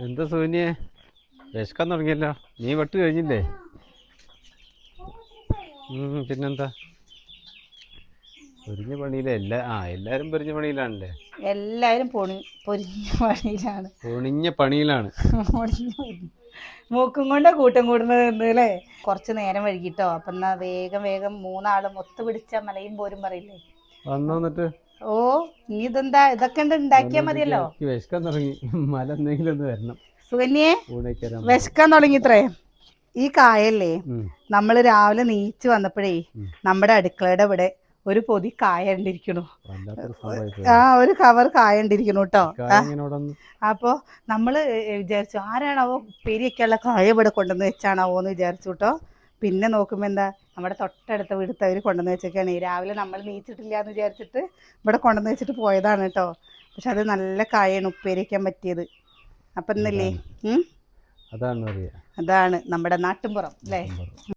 എന്താ സൂന്യെ വിശക്കാൻ തുടങ്ങിയല്ലോ? നീ വെട്ട് കഴിഞ്ഞില്ലേ? പിന്നെന്താ പൊരിഞ്ഞ പണിയിലെ എല്ലാരും പൊരിഞ്ഞ പണിയിലാണല്ലേ? എല്ലാരും പൊരിഞ്ഞ പണിയിലാണ്. പൊണിഞ്ഞ പണിയിലാണ്. മൂക്കും കൊണ്ട് കൂട്ടം കൂടുന്നത് അല്ലേ? കുറച്ച് നേരം വൈകിട്ടോ. അപ്പൊ എന്നാ വേഗം വേഗം മൂന്നാളും ഒത്തുപിടിച്ച മലയും പോരും പറയില്ലേ? വന്നിട്ട് ഓ നീ ഇതെന്താ ഇതൊക്കെ ഉണ്ടാക്കിയാ മതിയല്ലോ. വിശക്കാൻ തുടങ്ങി. മല എന്തെങ്കിലും ഒന്ന് വരണം. സുകന്യെ വിശക്കാൻ തുടങ്ങിത്രേ. ഈ കായല്ലേ, നമ്മള് രാവിലെ നീച്ച് വന്നപ്പോഴേ നമ്മുടെ അടുക്കളയുടെ ഇവിടെ ഒരു പൊതി കായ ഉണ്ടിരിക്കണു. ഒരു കവർ കായ ഉണ്ടിരിക്കണു കേട്ടോ. അപ്പൊ നമ്മള് വിചാരിച്ചു ആരാണാവോ ഉപ്പേരിയൊക്കെയുള്ള കായ ഇവിടെ കൊണ്ടുവന്ന് വെച്ചാണാവോ എന്ന് വിചാരിച്ചു കേട്ടോ. പിന്നെ നോക്കുമ്പോ എന്താ, നമ്മുടെ തൊട്ടടുത്ത വീടുത്തെ അവര് കൊണ്ടുവന്ന് വെച്ചൊക്കെയാണ്. രാവിലെ നമ്മൾ നീച്ചിട്ടില്ല എന്ന് വിചാരിച്ചിട്ട് ഇവിടെ കൊണ്ടുവന്ന് വെച്ചിട്ട് പോയതാണ് കേട്ടോ. പക്ഷെ അത് നല്ല കായാണ്, ഉപ്പേരി വയ്ക്കാൻ പറ്റിയത്. അപ്പൊ ഇന്നല്ലേ അതാണ് നമ്മുടെ നാട്ടിൻപുറം അല്ലേ?